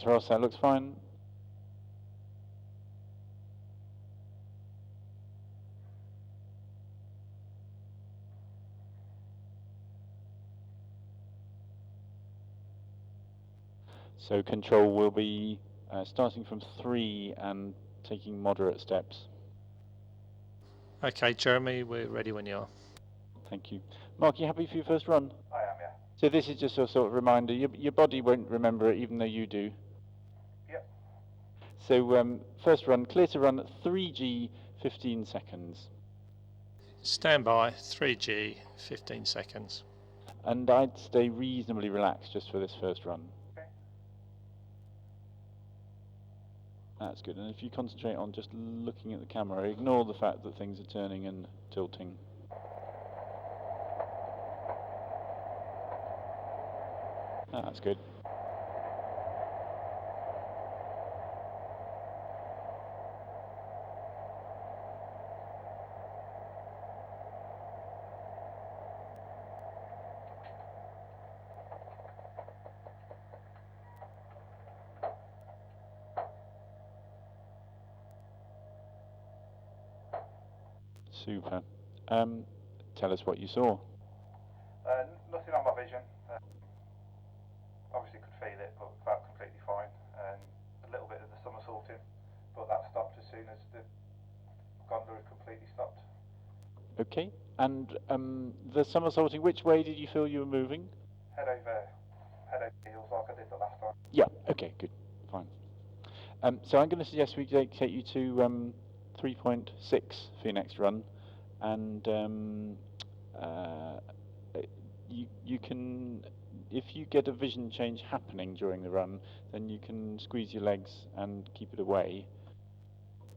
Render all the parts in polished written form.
Ross, that looks fine. So control will be starting from 3 and taking moderate steps. Okay, Jeremy, we're ready when you are. Thank you. Mark, you happy for your first run? I am, yeah. So this is just a sort of reminder. Your body won't remember it, even though you do. Yep. So first run, clear to run at 3G, 15 seconds. Stand by, 3G, 15 seconds. And I'd stay reasonably relaxed just for this first run. Okay. That's good. And if you concentrate on just looking at the camera, ignore the fact that things are turning and tilting. That's good. Super. Tell us what you saw. Nothing on my vision. Obviously could feel it, but felt completely fine. And a little bit of the somersaulting, but that stopped as soon as the gondola completely stopped. Okay. And the somersaulting, which way did you feel you were moving? Head over heels like I did the last time. Yeah. Okay. Good. Fine. So I'm going to suggest we take you to 3.6 for your next run, and you can, if you get a vision change happening during the run, then you can squeeze your legs and keep it away.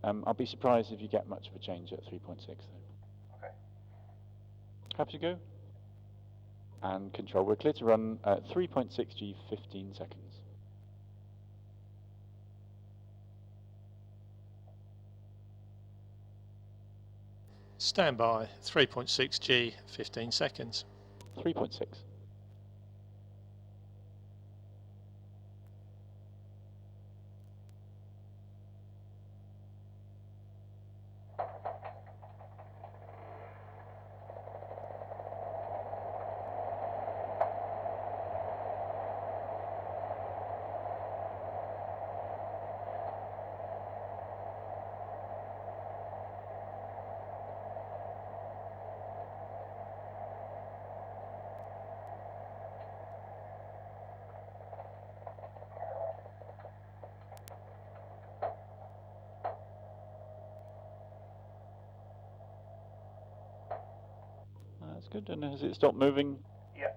I'll be surprised if you get much of a change at 3.6 though. Okay. Happy to go? And control, we're clear to run at 3.6G, 15 seconds. Stand by, 3.6G, 15 seconds. 3.6. That's good. And has it stopped moving? Yeah,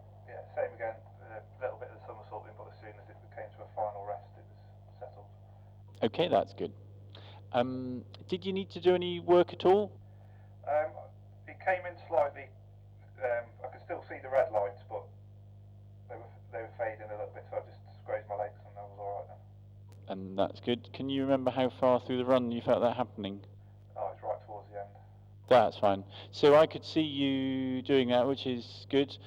same again. A little bit of the somersaulting, but as soon as it came to a final rest, it was settled. Okay, that's good. Did you need to do any work at all? It came in slightly. I could still see the red lights, but they were fading a little bit, so I just grazed my legs, and I was all right then. And that's good. Can you remember how far through the run you felt that happening? Oh, it's right towards the end. That's fine. So I could see you doing that, which is good.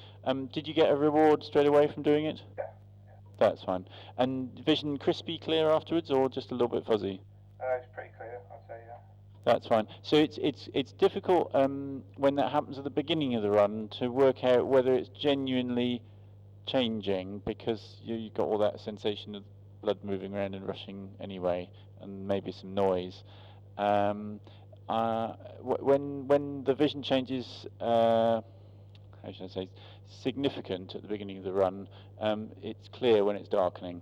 Did you get a reward straight away from doing it? Yeah. That's fine. And vision crispy clear afterwards, or just a little bit fuzzy? It's pretty clear, I'd say, yeah. That's fine. So it's difficult when that happens at the beginning of the run to work out whether it's genuinely changing, because you've got all that sensation of blood moving around and rushing anyway, and maybe some noise. When the vision changes, how should I say, significant at the beginning of the run, it's clear when it's darkening.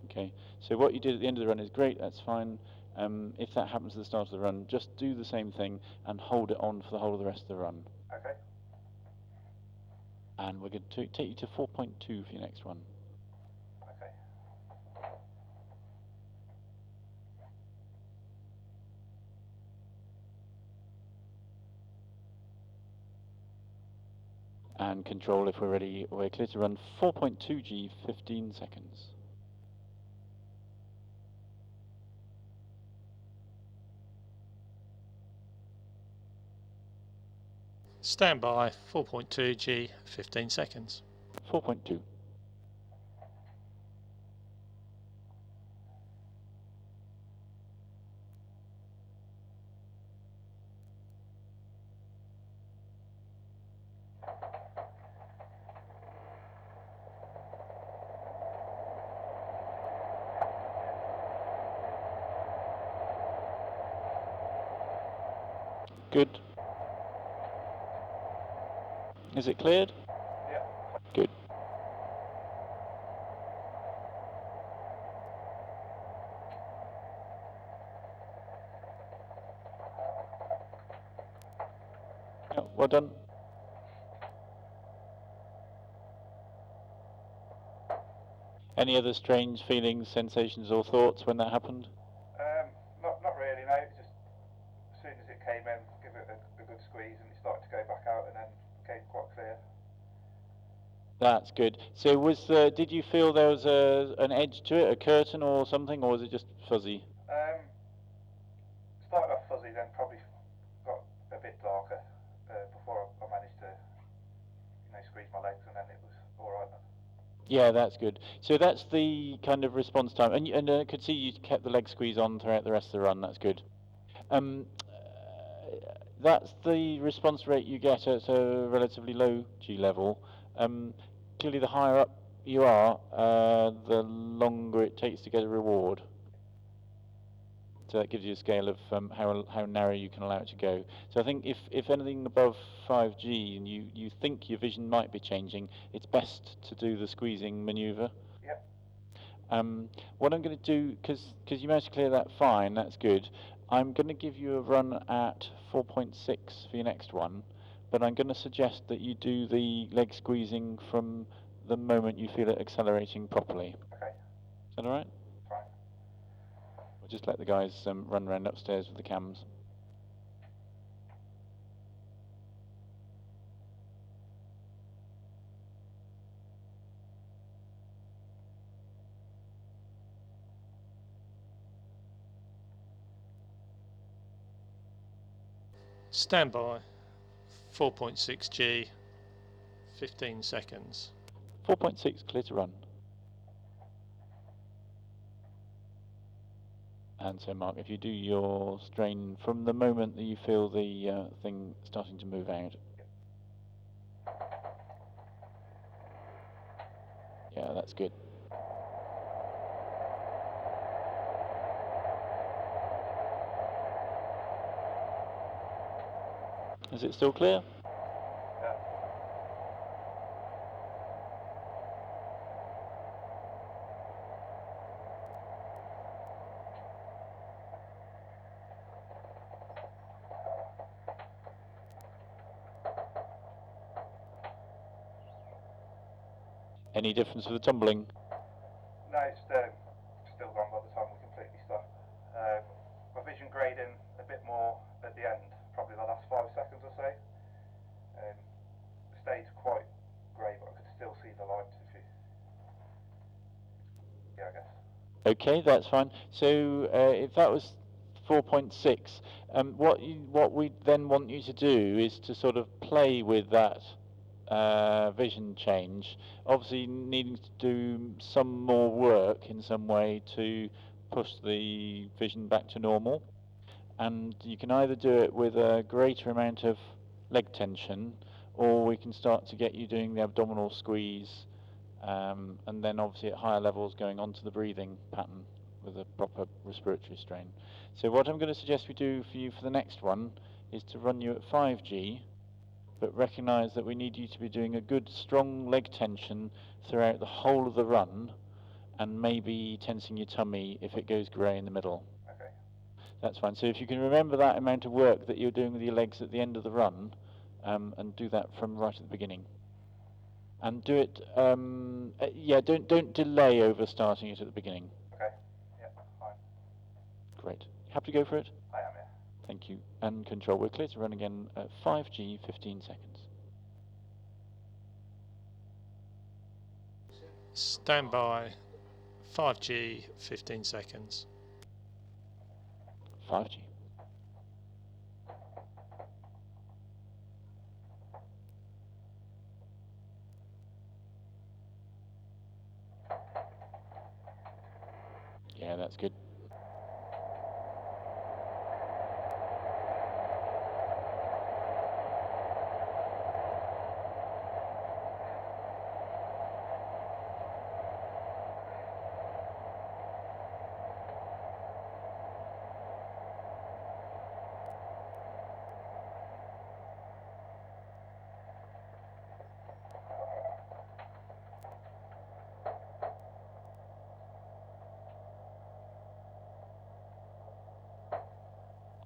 Okay, so what you did at the end of the run is great, that's fine. If that happens at the start of the run, just do the same thing and hold it on for the whole of the rest of the run. Okay. And we're going to take you to 4.2 for your next one. Okay. And control, if we're ready, we're clear to run 4.2G, 15 seconds. Stand by, 4.2G, 15 seconds. 4.2. Good. Is it cleared? Yeah. Good. Yeah, well done. Any other strange feelings, sensations or thoughts when that happened? Not really, no. It's just as soon as it came in, give it a good squeeze and it started to go back out and then became quite clear. That's good. So did you feel there was an edge to it, a curtain or something, or was it just fuzzy? Started off fuzzy, then probably got a bit darker before I managed to, squeeze my legs, and then it was all right then. Yeah, that's good. So that's the kind of response time, and I could see you kept the leg squeeze on throughout the rest of the run. That's good. That's the response rate you get at a relatively low G level. Clearly, the higher up you are, the longer it takes to get a reward. So that gives you a scale of how narrow you can allow it to go. So I think if anything above 5G and you think your vision might be changing, it's best to do the squeezing manoeuvre. Yep. What I'm going to do, because you managed to clear that fine, that's good. I'm going to give you a run at 4.6 for your next one, but I'm going to suggest that you do the leg squeezing from the moment you feel it accelerating properly. Okay. Is that all right? Fine. We'll just let the guys run around upstairs with the cams. Stand by. 4.6 G. 15 seconds. 4.6, clear to run. And so, Mark, if you do your strain from the moment that you feel the thing starting to move out. Yeah, that's good. Is it still clear? Yeah. Any difference with the tumbling? No, it's still gone by the time we completely stop. My vision grading a bit more at the end, probably the last 5 seconds or so. Stayed quite grey, but I could still see the lights. Yeah, I guess. Okay, that's fine. So if that was 4.6, what we then want you to do is to sort of play with that vision change, obviously needing to do some more work in some way to push the vision back to normal. And you can either do it with a greater amount of leg tension, or we can start to get you doing the abdominal squeeze, and then obviously at higher levels going on to the breathing pattern with a proper respiratory strain. So what I'm going to suggest we do for you for the next one is to run you at 5G, but recognise that we need you to be doing a good strong leg tension throughout the whole of the run, and maybe tensing your tummy if it goes grey in the middle. Okay. That's fine. So if you can remember that amount of work that you're doing with your legs at the end of the run, and do that from right at the beginning. And do it, yeah, don't delay over starting it at the beginning. Okay. Yeah, fine. Great. Happy to go for it? I am, yeah. Thank you. And control. We're clear to run again at 5G, 15 seconds. Stand by. 5G. 15 seconds. 5G. Yeah, that's good.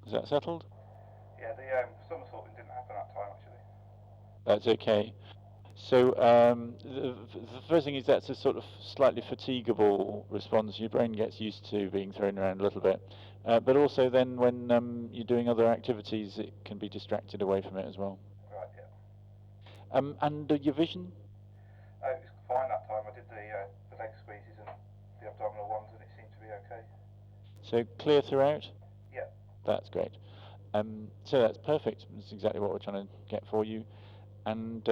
Is that settled? Yeah, the somersaulting didn't happen that time actually. That's okay. So the first thing is that's a sort of slightly fatigable response. Your brain gets used to being thrown around a little bit. But also then when you're doing other activities, it can be distracted away from it as well. Right, yeah. And your vision? It was fine that time. I did the leg squeezes and the abdominal ones, and it seemed to be okay. So clear throughout? Yeah. That's great. So that's perfect. That's exactly what we're trying to get for you. And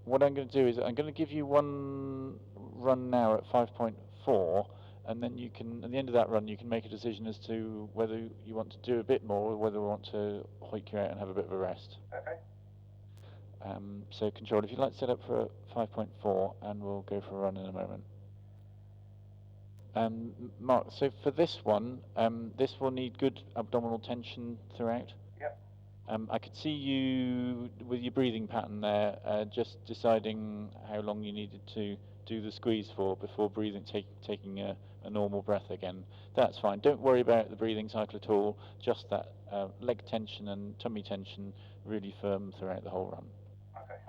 what I'm going to do is I'm going to give you one run now at 5.4, and then you can, at the end of that run, you can make a decision as to whether you want to do a bit more or whether we want to hoik you out and have a bit of a rest. Okay. So control, if you'd like to set up for 5.4, and we'll go for a run in a moment. Mark, so for this one, this will need good abdominal tension throughout. Yep. I could see you with your breathing pattern there, just deciding how long you needed to do the squeeze for before breathing, taking a normal breath again. That's fine. Don't worry about the breathing cycle at all. Just that leg tension and tummy tension really firm throughout the whole run. Okay.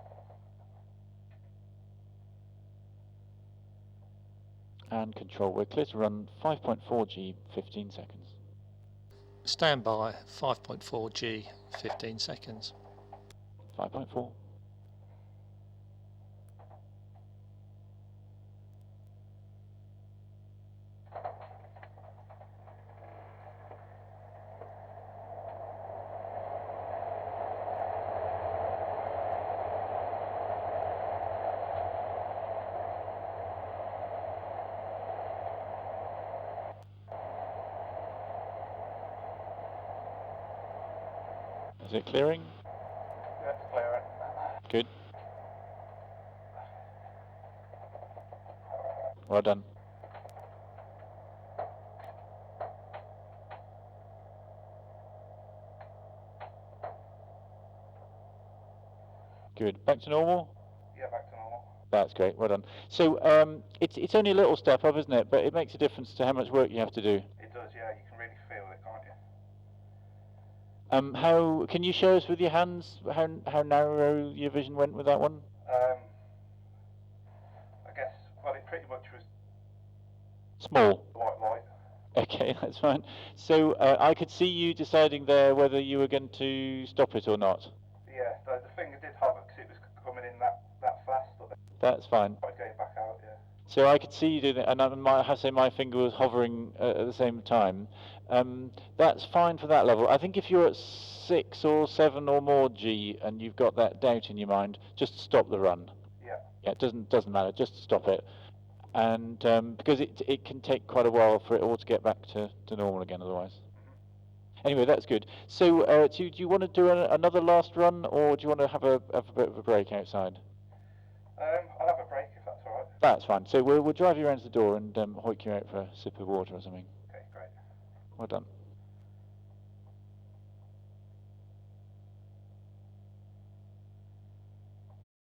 And control. We're clear to run 5.4 G, 15 seconds. Stand by 5.4 G, 15 seconds. 5.4. Is it clearing? Let's clear it. Good. Well done. Good. Back to normal? Yeah, back to normal. That's great. Well done. So it's only a little step up, isn't it? But it makes a difference to how much work you have to do. It does, yeah. You can really feel it, can't you? How can you show us with your hands how narrow your vision went with that one? I guess, well, it pretty much was Small. white light. Okay, that's fine. So I could see you deciding there whether you were going to stop it or not. Yeah, the finger did hover because it was coming in that fast, but then That's fine. I gave back out, yeah. So I could see you doing it, and I have to say my finger was hovering at the same time. That's fine for that level. I think if you're at 6 or 7 or more G and you've got that doubt in your mind, just stop the run. Yeah. Yeah, it doesn't matter. Just stop it, and because it can take quite a while for it all to get back to normal again. Otherwise. Anyway, that's good. So do you want to do another last run, or do you want to have a bit of a break outside? I'll have a break if that's all right. That's fine. So we'll drive you around to the door and hoik you out for a sip of water or something. Okay, great. Well done.